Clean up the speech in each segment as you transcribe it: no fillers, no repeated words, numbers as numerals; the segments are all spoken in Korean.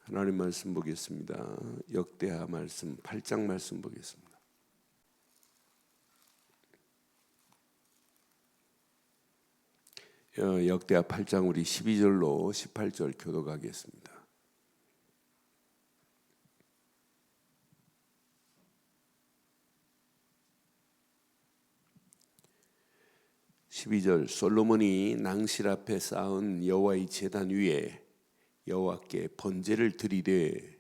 하나님 말씀 보겠습니다. 역대하 말씀 8장 말씀 보겠습니다. 역대하 8장 우리 12절로 18절 교독하겠습니다. 솔로몬이 낭실 앞에 쌓은 여호와의 제단 위에 여호와께 번제를 드리되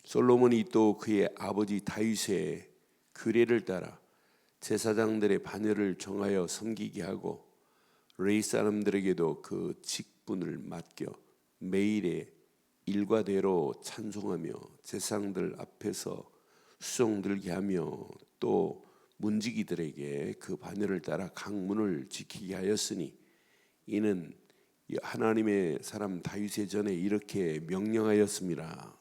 솔로몬이 또 그의 아버지 다윗의 규례를 따라 제사장들의 반열을 정하여 섬기게 하고 레위 사람들에게도 그 직분을 맡겨 매일의 일과대로 찬송하며 제사장들 앞에서 수종들게 하며 또 문지기들에게 그 반열을 따라 강문을 지키게 하였으니 이는 하나님의 사람 다윗의 전에 이렇게 명령하였습니다.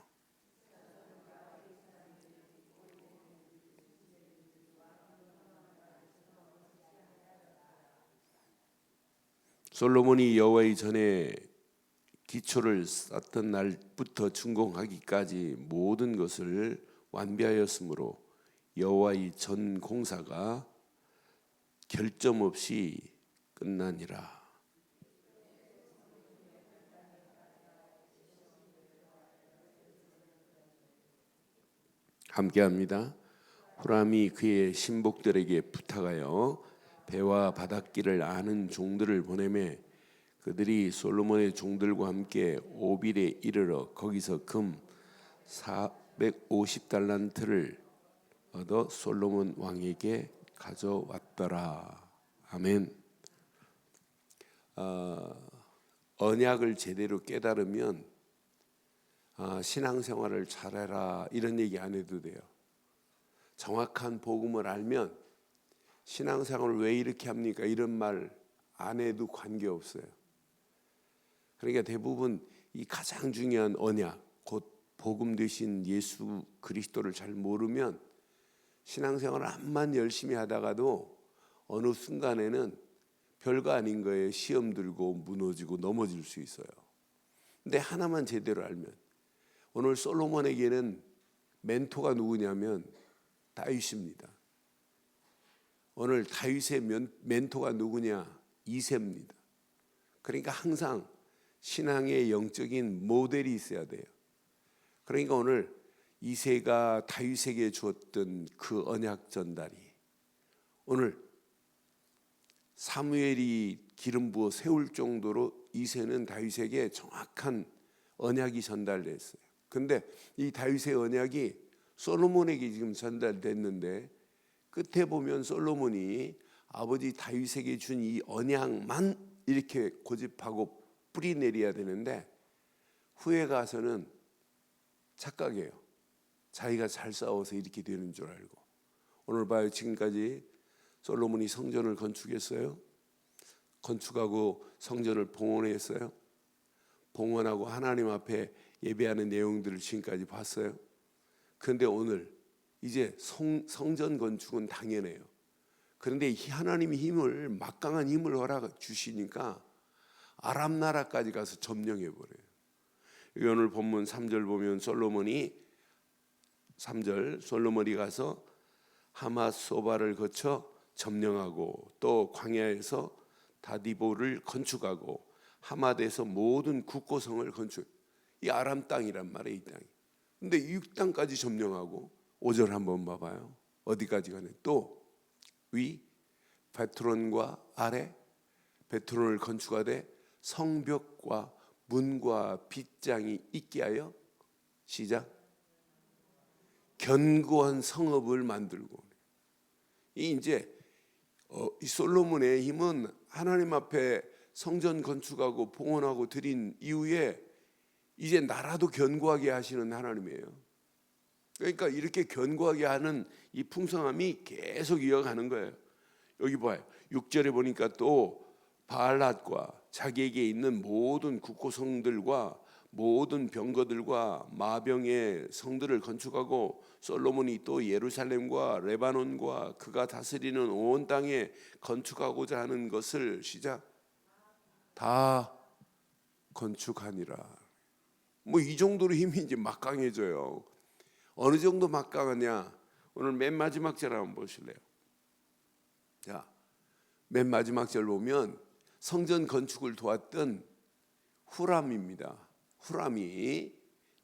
솔로몬이 여호와의 전에 기초를 쌓던 날부터 준공하기까지 모든 것을 완비하였으므로 여호와의 전 공사가 결점 없이 끝나니라. 함께합니다. 후람이 그의 신복들에게 부탁하여 배와 바닷길을 아는 종들을 보내매 그들이 솔로몬의 종들과 함께 오빌에 이르러 거기서 금 450달란트를 얻어 솔로몬 왕에게 가져왔더라. 아멘. 언약을 제대로 깨달으면 신앙생활을 잘해라 이런 얘기 안 해도 돼요. 정확한 복음을 알면 신앙생활을 왜 이렇게 합니까? 이런 말 안 해도 관계없어요. 그러니까 대부분 이 가장 중요한 언약, 곧 복음 되신 예수 그리스도를 잘 모르면 신앙생활을 암만 열심히 하다가도 어느 순간에는 별거 아닌 거에 시험 들고 무너지고 넘어질 수 있어요. 근데 하나만 제대로 알면 오늘 솔로몬에게는 멘토가 누구냐면 다윗입니다. 오늘 다윗의 멘토가 누구냐? 이새입니다. 그러니까 항상 신앙의 영적인 모델이 있어야 돼요. 그러니까 오늘 이새가 다윗에게 주었던 그 언약 전달이 오늘 사무엘이 기름 부어 세울 정도로 이새는 다윗에게 정확한 언약이 전달됐어요. 근데 이 다윗의 언약이 솔로몬에게 지금 전달됐는데 끝에 보면 솔로몬이 아버지 다윗에게 준 이 언약만 이렇게 고집하고 뿌리 내려야 되는데 후에 가서는 착각해요. 자기가 잘 싸워서 이렇게 되는 줄 알고. 오늘 봐요. 지금까지 솔로몬이 성전을 건축했어요. 건축하고 성전을 봉헌했어요. 봉헌하고 하나님 앞에 예배하는 내용들을 지금까지 봤어요. 그런데 오늘 이제 성전 건축은 당연해요. 그런데 하나님이 힘을 막강한 힘을 허락 주시니까 아람 나라까지 가서 점령해 버려요. 오늘 본문 3절 보면 솔로몬이 3절 솔로몬이 가서 하맛소바를 거쳐 점령하고 또 광야에서 다디보를 건축하고 하맛에서 모든 국고성을 건축. 이 아람 땅이란 말이에요. 이 땅이. 근데 이 땅까지 점령하고 5절 한번 봐봐요. 어디까지 가네? 또 위 베트론과 아래 베트론을 건축하되 성벽과 문과 빗장이 있게 하여 시작 견고한 성읍을 만들고 이 이제 이 솔로몬의 힘은 하나님 앞에 성전 건축하고 봉헌하고 드린 이후에 이제 나라도 견고하게 하시는 하나님이에요. 그러니까 이렇게 견고하게 하는 이 풍성함이 계속 이어가는 거예요. 여기 봐요. 6절에 보니까 또 바알핫과 자기에게 있는 모든 국고성들과 모든 병거들과 마병의 성들을 건축하고 솔로몬이 또 예루살렘과 레바논과 그가 다스리는 온 땅에 건축하고자 하는 것을 시작 다 건축하니라. 뭐 이 정도로 힘이 이제 막강해져요. 어느 정도 막강하냐? 오늘 맨 마지막 절 한번 보실래요? 자, 맨 마지막 절 보면 성전 건축을 도왔던 후람입니다. 후람이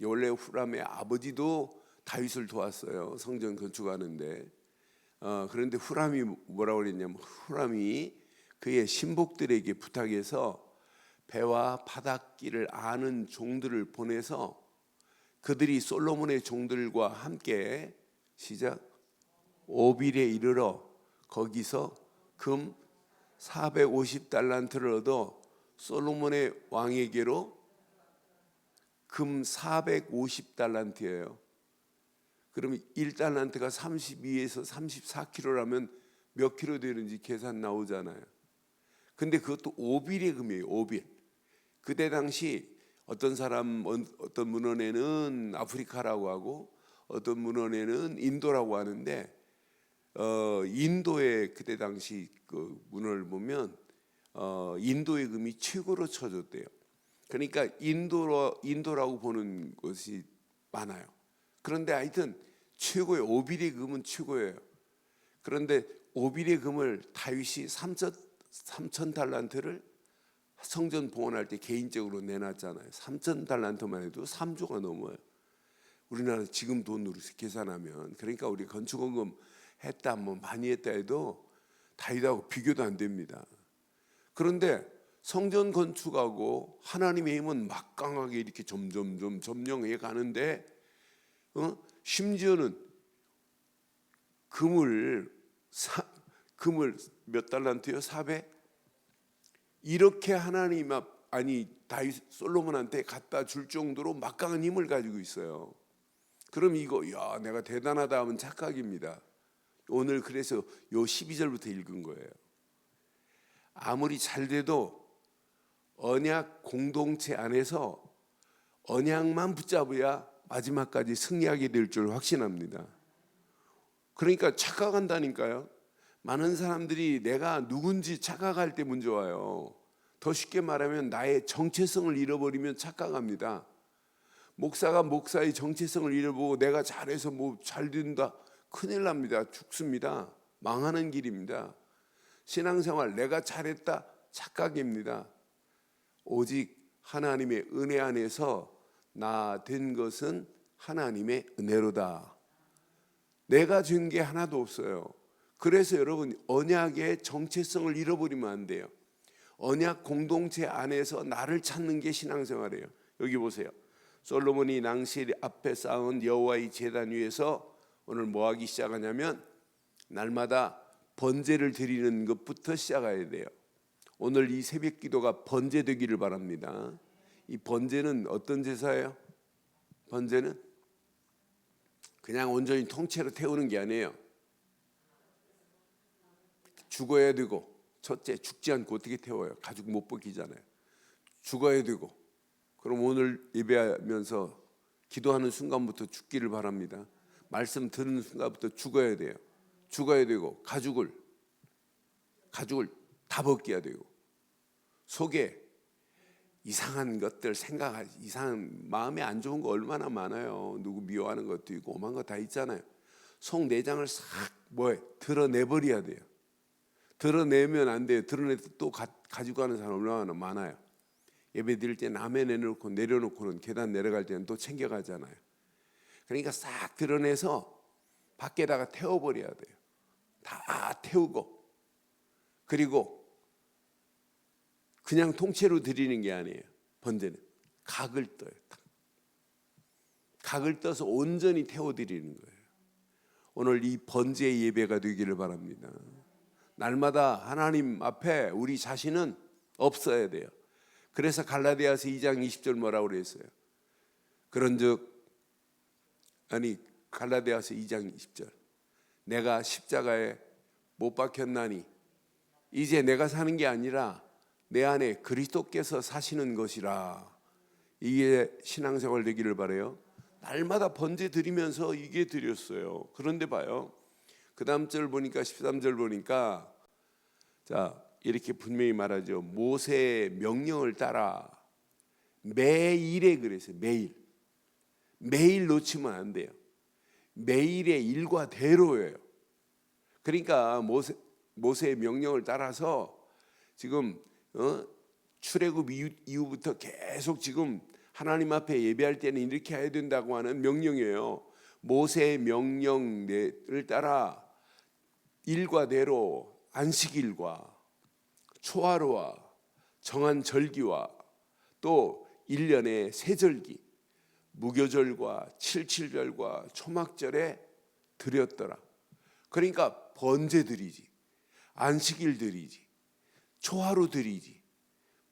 원래 후람의 아버지도 다윗을 도왔어요. 성전 건축하는데. 그런데 후람이 뭐라고 그랬냐면 후람이 그의 신복들에게 부탁해서 배와 바닷길을 아는 종들을 보내서 그들이 솔로몬의 종들과 함께 시작 오빌에 이르러 거기서 금 450달란트를 얻어 솔로몬의 왕에게로 금 450달란트예요. 그러면 1달란트가 32에서 34kg라면 몇 킬로 되는지 계산 나오잖아요. 근데 그것도 오빌의 금이에요. 오빌. 그때 당시 어떤 문헌에는 아프리카라고 하고 어떤 문헌에는 인도라고 하는데 인도의 그때 당시 그 문헌을 보면 인도의 금이 최고로 쳐졌대요. 그러니까 인도라고 보는 것이 많아요. 그런데 하여튼 최고의 오빌의 금은 최고예요. 그런데 오빌의 금을 다윗이 3,000달란트를 성전 봉헌할 때 개인적으로 내놨잖아요. 3,000달란트만 해도 3조가 넘어요. 우리나라 지금 돈으로 계산하면. 그러니까 우리 건축원금 했다 뭐 많이 했다 해도 다윗하고 비교도 안 됩니다. 그런데 성전 건축하고 하나님의 힘은 막강하게 이렇게 점점 점령해 가는데 심지어는 금을 몇 달란트요? 400? 이렇게 하나님 다윗 솔로몬한테 갖다 줄 정도로 막강한 힘을 가지고 있어요. 그럼 이거 내가 대단하다 하면 착각입니다. 오늘 그래서 요 12절부터 읽은 거예요. 아무리 잘 돼도 언약 공동체 안에서 언약만 붙잡아야 마지막까지 승리하게 될 줄 확신합니다. 그러니까 착각한다니까요. 많은 사람들이 내가 누군지 착각할 때 문제 와요. 더 쉽게 말하면 나의 정체성을 잃어버리면 착각합니다. 목사가 목사의 정체성을 잃어보고 내가 잘해서 뭐 잘 된다, 큰일 납니다. 죽습니다. 망하는 길입니다. 신앙생활 내가 잘했다, 착각입니다. 오직 하나님의 은혜 안에서 나 된 것은 하나님의 은혜로다. 내가 준 게 하나도 없어요. 그래서 여러분 언약의 정체성을 잃어버리면 안 돼요. 언약 공동체 안에서 나를 찾는 게 신앙생활이에요. 여기 보세요. 솔로몬이 낭실 앞에 쌓은 여호와의 제단 위에서 오늘 뭐 하기 시작하냐면 날마다 번제를 드리는 것부터 시작해야 돼요. 오늘 이 새벽 기도가 번제 되기를 바랍니다. 이 번제는 어떤 제사예요? 번제는 그냥 온전히 통째로 태우는 게 아니에요. 죽어야 되고, 첫째 죽지 않고 어떻게 태워요? 가죽 못 벗기잖아요. 죽어야 되고, 그럼 오늘 예배하면서 기도하는 순간부터 죽기를 바랍니다. 말씀 듣는 순간부터 죽어야 돼요. 죽어야 되고, 가죽을 다 벗겨야 되고, 속에 이상한 것들 이상한 마음에 안 좋은 거 얼마나 많아요. 누구 미워하는 것도 있고 오만 거 다 있잖아요. 속 내장을 싹 드러내버려야 돼요. 드러내면 안 돼요. 드러내서 또 가지고 가는 사람 얼마나 많아요. 예배 드릴 때 남의 내려놓고는 계단 내려갈 때는 또 챙겨가잖아요. 그러니까 싹 드러내서 밖에다가 태워버려야 돼요. 다 태우고, 그리고 그냥 통째로 드리는 게 아니에요. 번제는 각을 떠요. 각을 떠서 온전히 태워드리는 거예요. 오늘 이 번제의 예배가 되기를 바랍니다. 날마다 하나님 앞에 우리 자신은 없어야 돼요. 그래서 갈라디아서 2장 20절 뭐라고 그랬어요? 갈라디아서 2장 20절 내가 십자가에 못 박혔나니 이제 내가 사는 게 아니라 내 안에 그리스도께서 사시는 것이라. 이게 신앙생활 되기를 바라요. 날마다 번제 드리면서 이게 드렸어요. 그런데 봐요. 그 다음 절 보니까 13절 보니까 자 이렇게 분명히 말하죠. 모세의 명령을 따라 매일에 그랬어요. 매일 놓치면 안 돼요. 매일의 일과대로예요. 그러니까 모세의 명령을 따라서 지금 출애굽 이후부터 계속 지금 하나님 앞에 예배할 때는 이렇게 해야 된다고 하는 명령이에요. 모세의 명령을 따라 일과대로 안식일과 초하루와 정한 절기와 또 1년의 세절기 무교절과 칠칠절과 초막절에 드렸더라. 그러니까 번제 드리지, 안식일 드리지, 초하루 드리지,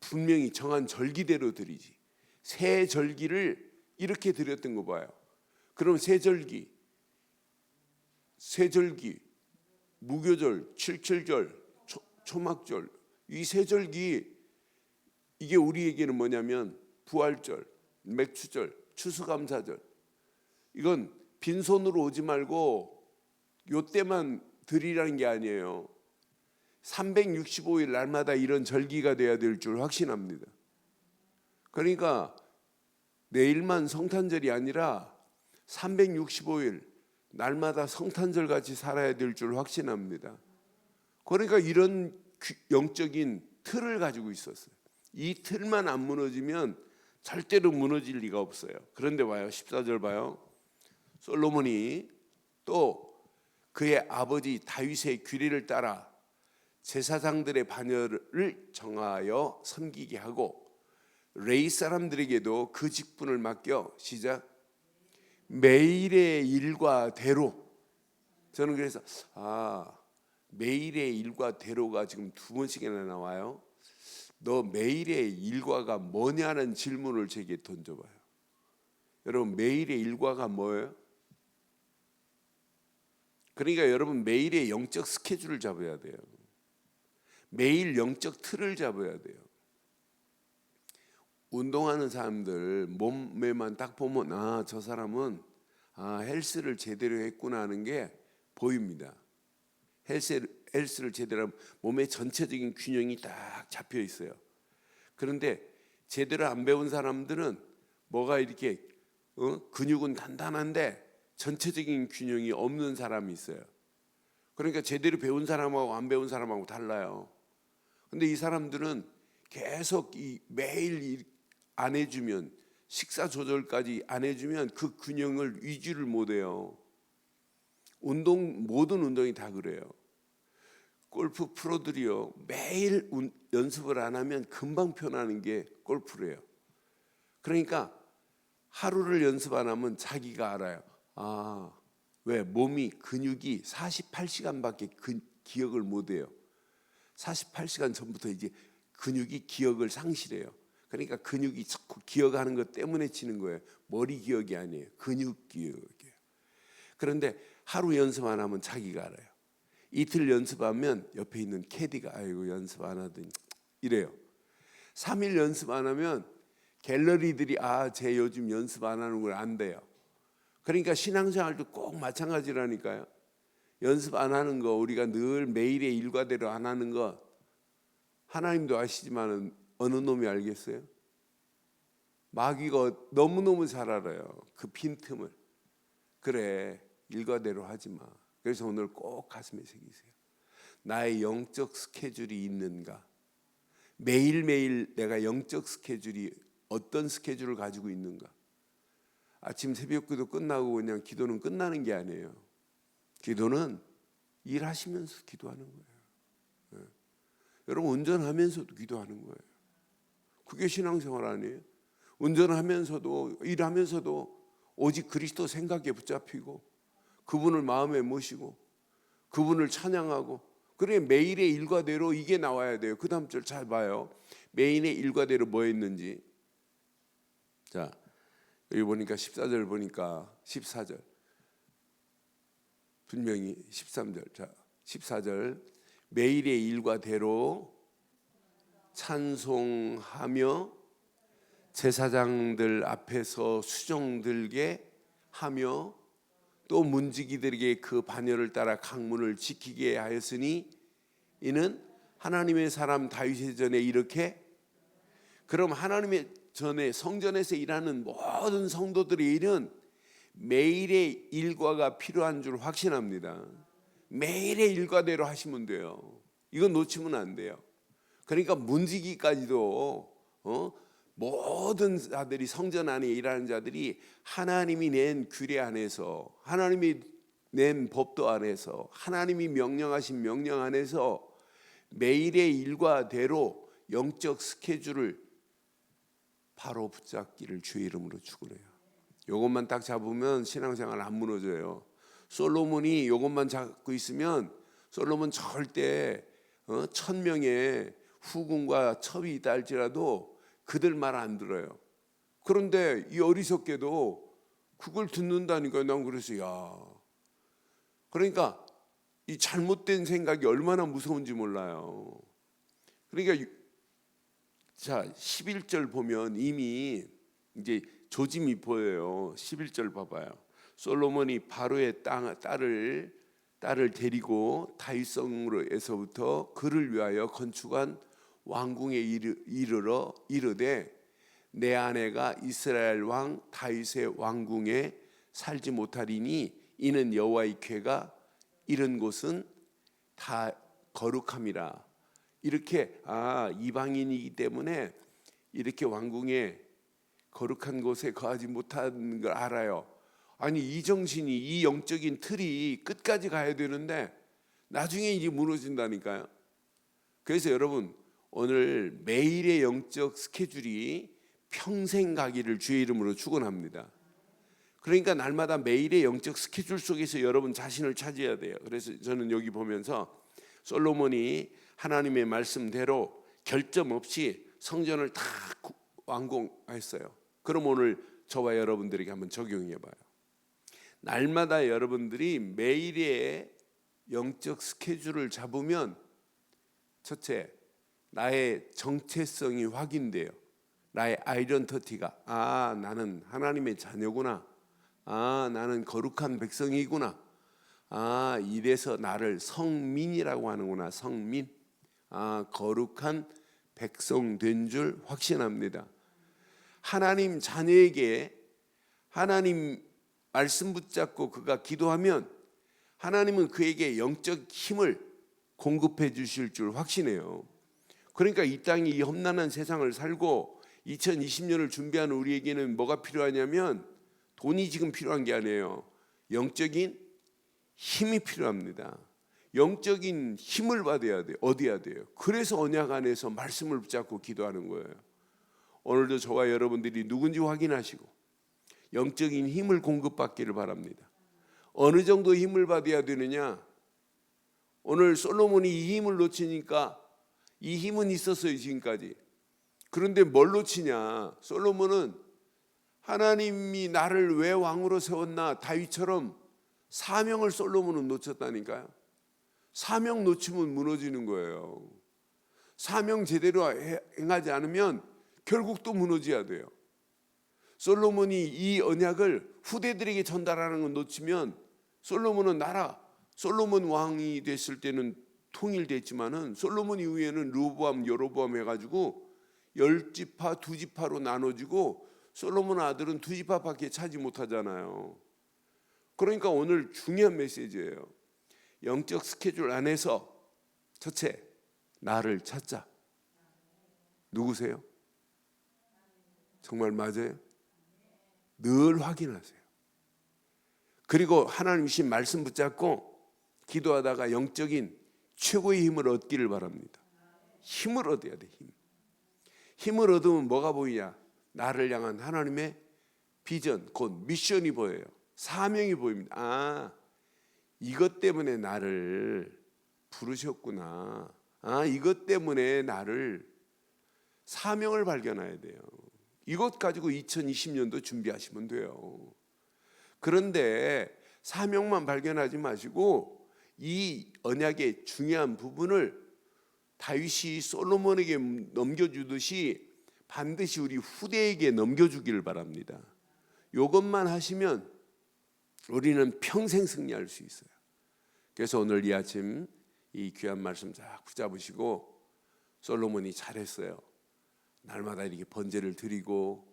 분명히 정한 절기대로 드리지. 새 절기를 이렇게 드렸던 거 봐요. 그럼 세절기, 무교절, 칠칠절, 초막절, 이 세절기 이게 우리에게는 뭐냐면 부활절, 맥추절, 추수감사절. 이건 빈손으로 오지 말고 요때만 드리라는 게 아니에요. 365일 날마다 이런 절기가 돼야 될 줄 확신합니다. 그러니까 내일만 성탄절이 아니라 365일 날마다 성탄절 같이 살아야 될 줄 확신합니다. 그러니까 이런 영적인 틀을 가지고 있었어요. 이 틀만 안 무너지면 절대로 무너질 리가 없어요. 그런데 봐요. 14절 봐요. 솔로몬이 또 그의 아버지 다윗의 규례를 따라 제사장들의 반열을 정하여 섬기게 하고 레위 사람들에게도 그 직분을 맡겨 시작 매일의 일과대로. 저는 그래서 매일의 일과대로가 지금 2번씩이나 나와요. 너 매일의 일과가 뭐냐는 질문을 제게 던져봐요. 여러분 매일의 일과가 뭐예요? 그러니까 여러분 매일의 영적 스케줄을 잡아야 돼요. 매일 영적 틀을 잡아야 돼요. 운동하는 사람들 몸매만 딱 보면 저 사람은 헬스를 제대로 했구나 하는 게 보입니다. 헬스를 제대로 하면 몸의 전체적인 균형이 딱 잡혀 있어요. 그런데 제대로 안 배운 사람들은 뭐가 이렇게 근육은 단단한데 전체적인 균형이 없는 사람이 있어요. 그러니까 제대로 배운 사람하고 안 배운 사람하고 달라요. 근데 이 사람들은 계속 매일 안 해주면 식사 조절까지 안 해주면 그 균형을 유지를 못해요. 모든 운동이 다 그래요. 골프 프로들이요 매일 연습을 안 하면 금방 편하는 게 골프래요. 그러니까 하루를 연습 안 하면 자기가 알아요. 왜 몸이 근육이 48시간밖에 기억을 못해요. 48시간 전부터 이제 근육이 기억을 상실해요. 그러니까 근육이 자꾸 기억하는 것 때문에 치는 거예요. 머리 기억이 아니에요. 근육 기억이에요. 그런데 하루 연습 안 하면 자기가 알아요. 이틀 연습하면 옆에 있는 캐디가 아이고 연습 안 하더니 이래요. 3일 연습 안 하면 갤러리들이 쟤 요즘 연습 안 하는 걸 안돼요. 그러니까 신앙생활도 꼭 마찬가지라니까요. 연습 안 하는 거 우리가 늘 매일의 일과대로 안 하는 거 하나님도 아시지만 어느 놈이 알겠어요? 마귀가 너무너무 잘 알아요. 그 빈틈을. 그래 일과대로 하지 마. 그래서 오늘 꼭 가슴에 새기세요. 나의 영적 스케줄이 있는가? 매일매일 내가 영적 스케줄이 어떤 스케줄을 가지고 있는가? 아침 새벽기도 끝나고 그냥 기도는 끝나는 게 아니에요. 기도는 일하시면서 기도하는 거예요. 여러분 운전하면서도 기도하는 거예요. 그게 신앙생활 아니에요? 운전하면서도 일하면서도 오직 그리스도 생각에 붙잡히고 그분을 마음에 모시고 그분을 찬양하고 그래 매일의 일과대로 이게 나와야 돼요. 그 다음 절 잘 봐요. 매일의 일과대로 뭐 했는지. 자 여기 보니까 14절 보니까 14절 분명히 13절 자 14절 매일의 일과대로 찬송하며 제사장들 앞에서 수종들게 하며 또 문지기들에게 그 반열을 따라 강문을 지키게 하였으니 이는 하나님의 사람 다윗의 전에 이렇게. 그럼 하나님의 전에 성전에서 일하는 모든 성도들의 일은 매일의 일과가 필요한 줄 확신합니다. 매일의 일과대로 하시면 돼요. 이건 놓치면 안 돼요. 그러니까 문지기까지도 모든 자들이, 성전 안에 일하는 자들이 하나님이 낸 규례 안에서, 하나님이 낸 법도 안에서, 하나님이 명령하신 명령 안에서 매일의 일과대로 영적 스케줄을 바로 붙잡기를 주의 이름으로 축원해요. 이것만 딱 잡으면 신앙생활 안 무너져요. 솔로몬이 이것만 잡고 있으면 솔로몬 절대 1000명의 후궁과 첩이 있다 할지라도 그들 말 안 들어요. 그런데 이 어리석게도 그걸 듣는다니까요. 난 그래서 야, 그러니까 이 잘못된 생각이 얼마나 무서운지 몰라요. 그러니까 자 11절 보면 이미 이제 조짐이 보여요. 11절 봐봐요. 솔로몬이 바로의 딸을 데리고 다윗성으로에서부터 그를 위하여 건축한 왕궁에 이르러 이르되 내 아내가 이스라엘 왕 다윗의 왕궁에 살지 못하리니 이는 여호와의 궤가 이른 곳은 다 거룩함이라. 이렇게 이방인이기 때문에 이렇게 왕궁에 거룩한 곳에 거하지 못하는 걸 알아요. 아니 이 정신이, 이 영적인 틀이 끝까지 가야 되는데 나중에 이제 무너진다니까요. 그래서 여러분 오늘 매일의 영적 스케줄이 평생 가기를 주의 이름으로 축원합니다. 그러니까 날마다 매일의 영적 스케줄 속에서 여러분 자신을 찾아야 돼요. 그래서 저는 여기 보면서 솔로몬이 하나님의 말씀대로 결점 없이 성전을 다 완공했어요. 그럼 오늘 저와 여러분들에게 한번 적용해 봐요. 날마다 여러분들이 매일의 영적 스케줄을 잡으면 첫째, 나의 정체성이 확인돼요. 나의 아이덴티티가 나는 하나님의 자녀구나. 나는 거룩한 백성이구나. 이래서 나를 성민이라고 하는구나. 성민. 거룩한 백성 된 줄 확신합니다. 하나님 자녀에게 하나님 말씀 붙잡고 그가 기도하면 하나님은 그에게 영적 힘을 공급해 주실 줄 확신해요. 그러니까 이 땅이 이 험난한 세상을 살고 2020년을 준비하는 우리에게는 뭐가 필요하냐면 돈이 지금 필요한 게 아니에요. 영적인 힘이 필요합니다. 영적인 힘을 받아야 돼요. 얻어야 돼요. 그래서 언약 안에서 말씀을 붙잡고 기도하는 거예요. 오늘도 저와 여러분들이 누군지 확인하시고 영적인 힘을 공급받기를 바랍니다. 어느 정도 힘을 받아야 되느냐? 오늘 솔로몬이 이 힘을 놓치니까 이 힘은 있었어요 지금까지. 그런데 뭘 놓치냐? 솔로몬은 하나님이 나를 왜 왕으로 세웠나? 다윗처럼 사명을 솔로몬은 놓쳤다니까요. 사명 놓치면 무너지는 거예요. 사명 제대로 행하지 않으면 결국 또 무너져야 돼요. 솔로몬이 이 언약을 후대들에게 전달하는 걸 놓치면 솔로몬 왕이 됐을 때는 통일됐지만은 솔로몬 이후에는 르호보암, 여로보암 해가지고 10지파, 2지파로 나눠지고 솔로몬 아들은 2지파밖에 차지 못하잖아요. 그러니까 오늘 중요한 메시지예요. 영적 스케줄 안에서 첫째, 나를 찾자. 누구세요? 정말 맞아요? 늘 확인하세요. 그리고 하나님이신 말씀 붙잡고 기도하다가 영적인 최고의 힘을 얻기를 바랍니다. 힘을 얻어야 돼. 힘을 얻으면 뭐가 보이냐? 나를 향한 하나님의 비전, 곧 미션이 보여요. 사명이 보입니다. 이것 때문에 나를 부르셨구나. 이것 때문에 나를 사명을 발견해야 돼요. 이것 가지고 2020년도 준비하시면 돼요. 그런데 사명만 발견하지 마시고 이 언약의 중요한 부분을 다윗이 솔로몬에게 넘겨주듯이 반드시 우리 후대에게 넘겨주기를 바랍니다. 이것만 하시면 우리는 평생 승리할 수 있어요. 그래서 오늘 이 아침 이 귀한 말씀 쫙 붙잡으시고, 솔로몬이 잘했어요. 날마다 이렇게 번제를 드리고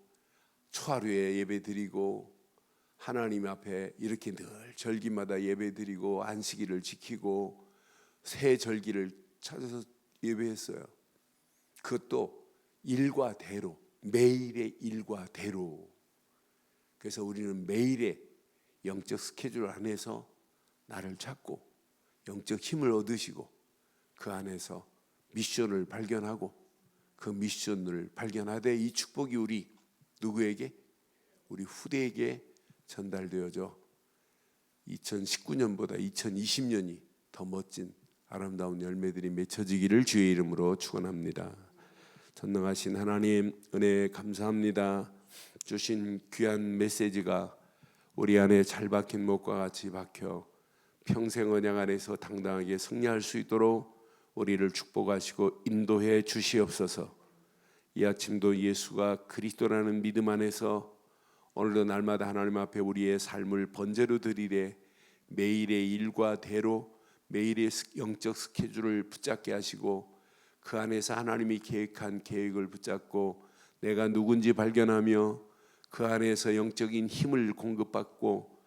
초하루에 예배 드리고 하나님 앞에 이렇게 늘 절기마다 예배 드리고 안식일을 지키고 새 절기를 찾아서 예배했어요. 그것도 일과대로, 매일의 일과대로. 그래서 우리는 매일의 영적 스케줄 안에서 나를 찾고 영적 힘을 얻으시고 그 안에서 미션을 발견하고 그 미션을 발견하되 이 축복이 우리 누구에게? 우리 후대에게 전달되어져 2019년보다 2020년이 더 멋진 아름다운 열매들이 맺혀지기를 주의 이름으로 축원합니다. 전능하신 하나님, 은혜 감사합니다. 주신 귀한 메시지가 우리 안에 잘 박힌 못과 같이 박혀 평생 언약 안에서 당당하게 승리할 수 있도록 우리를 축복하시고 인도해 주시옵소서. 이 아침도 예수가 그리스도라는 믿음 안에서 오늘도 날마다 하나님 앞에 우리의 삶을 번제로 드리되 매일의 일과대로 매일의 영적 스케줄을 붙잡게 하시고 그 안에서 하나님이 계획한 계획을 붙잡고 내가 누군지 발견하며 그 안에서 영적인 힘을 공급받고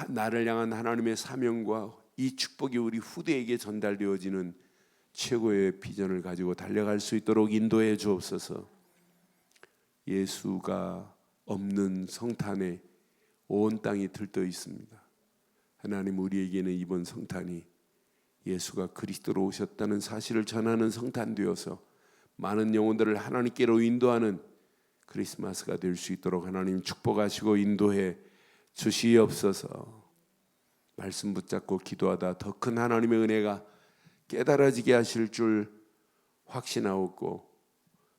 나를 향한 하나님의 사명과 이 축복이 우리 후대에게 전달되어지는 최고의 비전을 가지고 달려갈 수 있도록 인도해 주옵소서. 예수가 없는 성탄에 온 땅이 들떠 있습니다. 하나님, 우리에게는 이번 성탄이 예수가 그리스도로 오셨다는 사실을 전하는 성탄 되어서 많은 영혼들을 하나님께로 인도하는 크리스마스가 될 수 있도록 하나님 축복하시고 인도해 주시옵소서. 말씀 붙잡고 기도하다 더 큰 하나님의 은혜가 깨달아지게 하실 줄 확신하옵고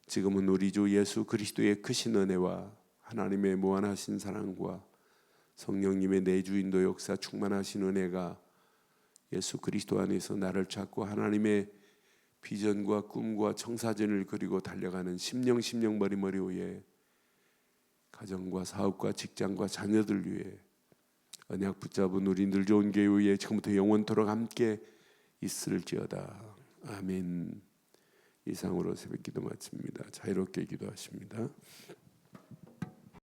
지금은 우리 주 예수 그리스도의 크신 은혜와 하나님의 무한하신 사랑과 성령님의 내주인도 역사 충만하신 은혜가 예수 그리스도 안에서 나를 찾고 하나님의 비전과 꿈과 청사진을 그리고 달려가는 심령 머리머리 위에 가정과 사업과 직장과 자녀들 위해 언약 붙잡은 우리 늘 좋은 교회 위에 지금부터 영원토록 함께 있을지어다. 아멘. 이상으로 새벽 기도 마칩니다. 자유롭게 기도하십니다.